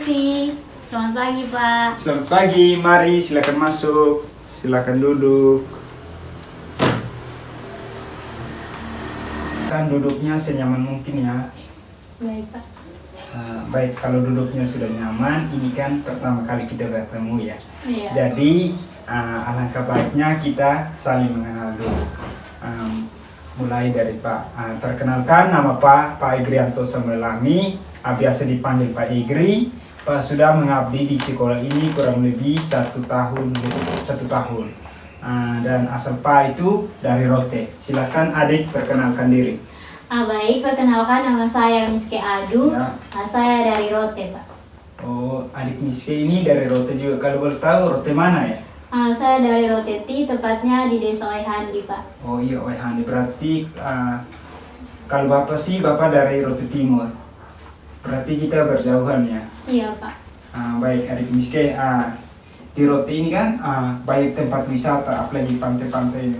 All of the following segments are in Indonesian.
kasih. Selamat pagi, Pak. Selamat pagi, mari silakan masuk, silakan duduk. Kan duduknya senyaman mungkin ya. Baik, Pak. Baik, kalau duduknya sudah nyaman, ini kan pertama kali kita bertemu ya. Iya. Jadi alangkah baiknya kita saling mengenal dulu. Mulai dari Pak, perkenalkan nama Pak Egrianto Samuelami, biasa dipanggil Pak Egri. Pak sudah mengabdi di sekolah ini kurang lebih 1 tahun. Dan asal Pak itu dari Rote. Silakan adik perkenalkan diri. Baik, perkenalkan nama saya Miske Adu. Ya. Saya dari Rote, Pak. Oh, adik Miske ini dari Rote juga. Kalau boleh tahu Rote mana ya? Saya dari Roteti, tepatnya di Desa Oehandi, Pak. Oh iya, Oehandi. Berarti kalau Bapak sih, Bapak dari Rote Timur. Berarti kita berjauhan ya? Iya, Pak. Baik, adik Miske. Di Rote ini kan banyak tempat wisata, apalagi pantai-pantai.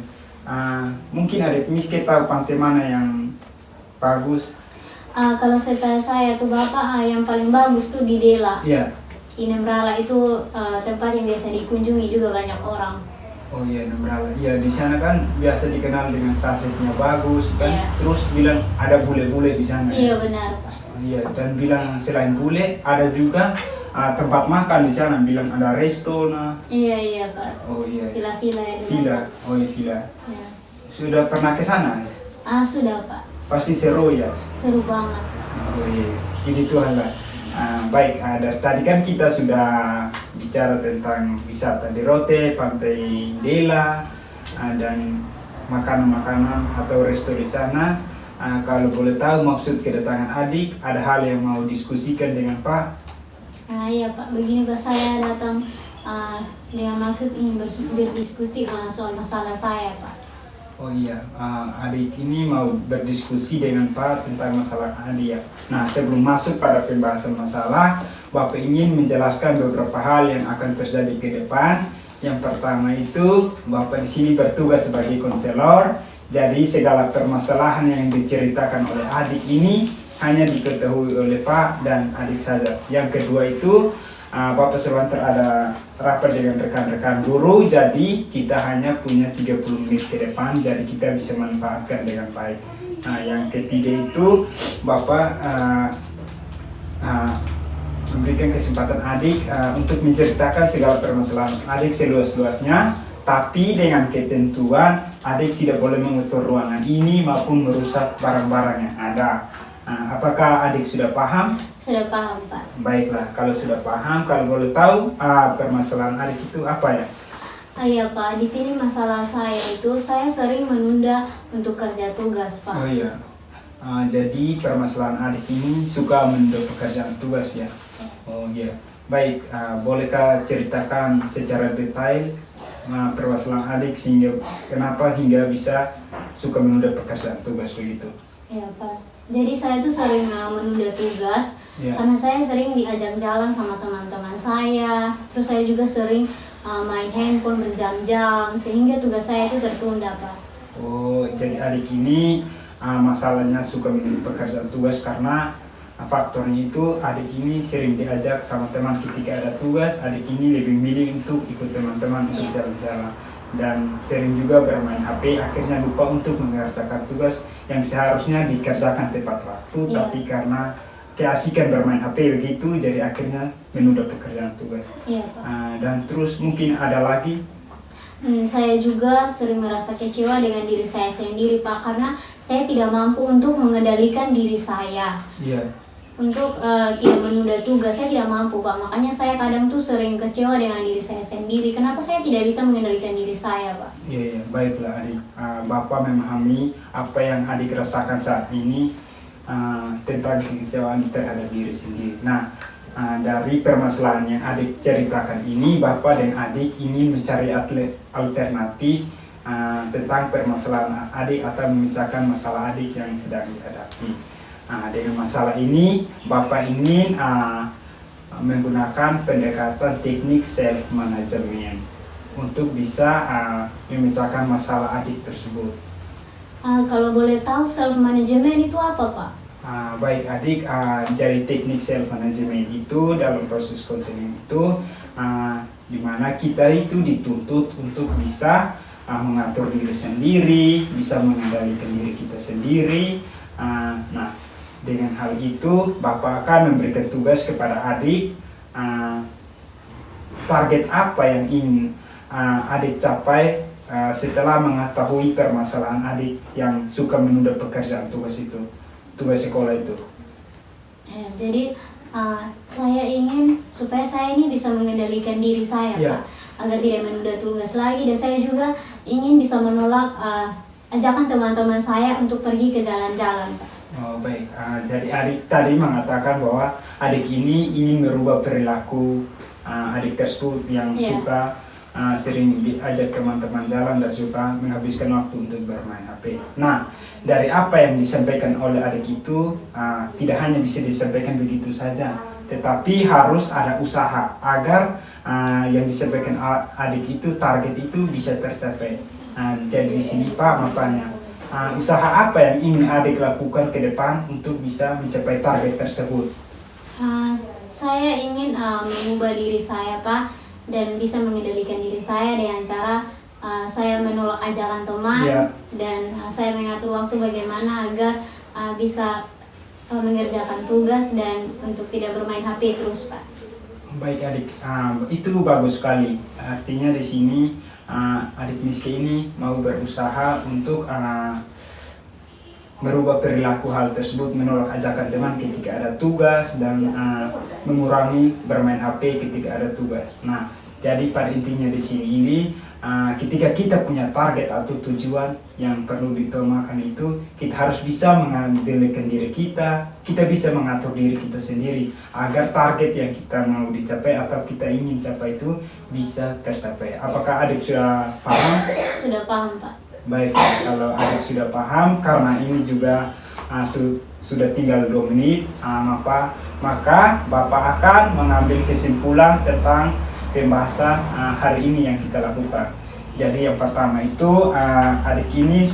Mungkin adik Miske tahu pantai mana yang bagus? Kalau setahu saya tuh Bapak, yang paling bagus tuh di Dela. Iya. Inemrala itu tempat yang biasa dikunjungi juga banyak orang. Oh iya, Nembrala. Iya, di sana kan biasa dikenal dengan sunsetnya bagus kan. Iya. Terus bilang ada bule-bule di sana. Iya, benar, Pak. Iya, dan bilang selain bule ada juga tempat makan di sana. Bilang ada resto. Iya, Pak. Oh iya. Villa-villa ya. Villa. Oh iya, villa. Ya. Sudah pernah ke sana? Sudah, Pak. Pasti seru ya. Seru banget. Oh iya. Puji Tuhan lah. Baik, dari tadi kan kita sudah bicara tentang wisata di Rote, Pantai Dela, dan makanan-makanan atau resto di sana. Kalau boleh tahu maksud kedatangan adik, ada hal yang mau diskusikan dengan Pak? Iya, Pak, begini Pak, saya datang dengan maksud ingin berdiskusi soal masalah saya, Pak. Oh iya, adik ini mau berdiskusi dengan Pak tentang masalah adik ya. Nah, sebelum masuk pada pembahasan masalah, Bapak ingin menjelaskan beberapa hal yang akan terjadi ke depan. Yang pertama itu, Bapak di sini bertugas sebagai konselor. Jadi segala permasalahan yang diceritakan oleh adik ini hanya diketahui oleh Pak dan adik saja. Yang kedua itu, Bapak sebentar ada rapat dengan rekan-rekan guru, jadi kita hanya punya 30 menit ke depan, jadi kita bisa manfaatkan dengan baik. Nah, yang ketiga itu Bapak memberikan kesempatan adik untuk menceritakan segala permasalahan adik seluas-luasnya, tapi dengan ketentuan adik tidak boleh mengotor ruangan ini maupun merusak barang-barang yang ada. Apakah adik sudah paham? Sudah paham, Pak. Baiklah, kalau sudah paham, kalau boleh tahu permasalahan adik itu apa ya? Iya, Pak, di sini masalah saya itu saya sering menunda untuk kerja tugas, Pak. Oh iya, jadi permasalahan adik ini suka menunda pekerjaan tugas ya? Oh iya, baik, bolehkah ceritakan secara detail permasalahan adik sehingga kenapa hingga bisa suka menunda pekerjaan tugas begitu? Iya, Pak. Jadi saya tuh sering menunda tugas karena saya sering diajak jalan sama teman-teman saya. Terus saya juga sering main handphone berjam-jam sehingga tugas saya itu tertunda, Pak. Oh, jadi adik ini masalahnya suka menunda pekerjaan tugas karena faktornya itu adik ini sering diajak sama teman ketika ada tugas. Adik ini lebih milih untuk ikut teman-teman untuk jalan-jalan. Dan sering juga bermain HP, akhirnya lupa untuk mengerjakan tugas yang seharusnya dikerjakan tepat waktu, tapi karena keasikan bermain HP begitu, jadi akhirnya menunda pekerjaan tugas. Pak. Dan terus mungkin ada lagi? Saya juga sering merasa kecewa dengan diri saya sendiri, Pak, karena saya tidak mampu untuk mengendalikan diri saya. Untuk tidak menunda tugas, saya tidak mampu, Pak. Makanya saya kadang tuh sering kecewa dengan diri saya sendiri. Kenapa saya tidak bisa mengendalikan diri saya, Pak? Iya, baiklah adik. Bapak memahami apa yang adik rasakan saat ini tentang kekecewaan terhadap diri sendiri. Nah, dari permasalahan yang adik ceritakan ini, Bapak dan adik ingin mencari alternatif tentang permasalahan adik atau memecahkan masalah adik yang sedang dihadapi. Dengan masalah ini, Bapak ingin menggunakan pendekatan teknik self management untuk bisa memecahkan masalah adik tersebut. Kalau boleh tahu self management itu apa, Pak? Baik adik, jadi teknik self management itu dalam proses konseling itu di mana kita itu dituntut untuk bisa mengatur diri sendiri, bisa mengendalikan diri kita sendiri. Nah, dengan hal itu Bapak akan memberikan tugas kepada adik, target apa yang ingin adik capai setelah mengetahui permasalahan adik yang suka menunda pekerjaan tugas sekolah itu. Jadi saya ingin supaya saya ini bisa mengendalikan diri saya, Pak, agar tidak menunda tugas lagi, dan saya juga ingin bisa menolak ajakan teman-teman saya untuk pergi ke jalan-jalan, Pak. Oh baik, jadi adik tadi mengatakan bahwa adik ini ingin merubah perilaku adik tersebut yang suka sering diajak teman-teman jalan dan suka menghabiskan waktu untuk bermain HP. Nah, dari apa yang disampaikan oleh adik itu tidak hanya bisa disampaikan begitu saja, tetapi harus ada usaha agar yang disampaikan adik itu, target itu bisa tercapai. Jadi di sini Pak makanya usaha apa yang ingin adik lakukan ke depan untuk bisa mencapai target tersebut? Saya ingin mengubah diri saya, Pak, dan bisa mengendalikan diri saya dengan cara saya menolak ajakan teman, dan saya mengatur waktu bagaimana agar bisa mengerjakan tugas dan untuk tidak bermain HP terus, Pak. Baik adik, itu bagus sekali. Artinya di sini adik Miski ini mau berusaha untuk merubah perilaku hal tersebut, menolak ajakan teman ketika ada tugas, dan mengurangi bermain HP ketika ada tugas. Nah, jadi pada intinya di sini ini ketika kita punya target atau tujuan yang perlu diutamakan itu, kita harus bisa mengendalikan diri kita bisa mengatur diri kita sendiri agar target yang kita mau dicapai atau kita ingin capai itu bisa tercapai. Apakah adik sudah paham? Sudah paham, Pak. Baik, kalau adik sudah paham, karena ini juga sudah tinggal 2 menit, maka Bapak akan mengambil kesimpulan tentang pembahasan hari ini yang kita lakukan. Jadi yang pertama itu adik ini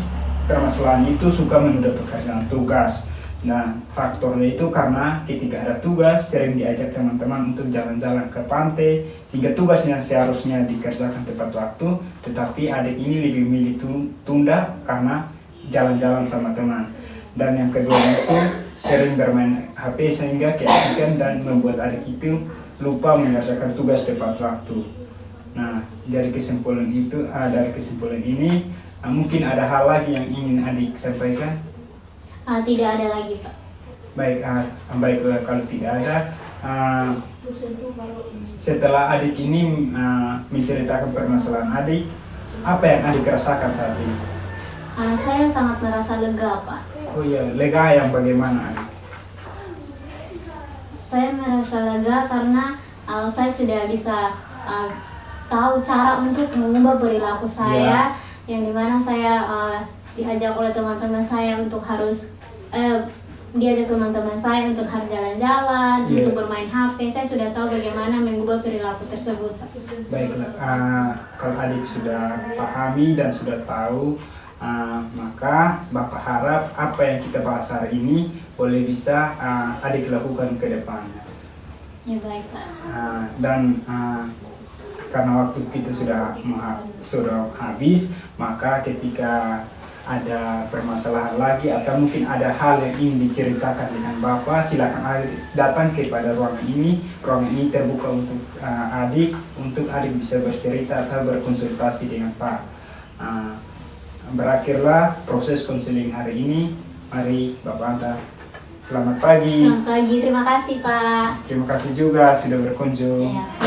permasalahan itu suka menunda pekerjaan tugas. Nah, faktornya itu karena ketika ada tugas sering diajak teman-teman untuk jalan-jalan ke pantai, sehingga tugasnya seharusnya dikerjakan tepat waktu, tetapi adik ini lebih milih tunda karena jalan-jalan sama teman. Dan yang kedua itu sering bermain HP sehingga keasikan dan membuat adik itu lupa mengerjakan tugas tepat waktu. Nah, dari kesimpulan ini mungkin ada hal lagi yang ingin adik sampaikan? Tidak ada lagi, Pak. Baik, kalau tidak ada, setelah adik ini menceritakan permasalahan adik, apa yang adik rasakan saat ini? Saya sangat merasa lega, Pak. Oh iya, lega yang bagaimana, adik? Saya merasa lega karena saya sudah bisa tahu cara untuk mengubah perilaku saya, yang dimana saya diajak oleh teman-teman saya untuk harus jalan-jalan, untuk bermain HP. Saya sudah tahu bagaimana mengubah perilaku tersebut. Baiklah, kalau adik sudah pahami dan sudah tahu, maka Bapak harap apa yang kita bahas hari ini boleh bisa adik lakukan ke depannya. Ya baik, Pak. Dan karena waktu kita sudah habis, maka ketika ada permasalahan lagi atau mungkin ada hal yang ingin diceritakan dengan Bapak, silakan adik datang kepada ruangan ini. Ruangan ini terbuka untuk adik bisa bercerita atau berkonsultasi dengan Pak. Berakhirlah proses konseling hari ini. Mari Bapak antar. Selamat pagi. Selamat pagi, terima kasih, Pak. Terima kasih juga sudah berkunjung. Ya.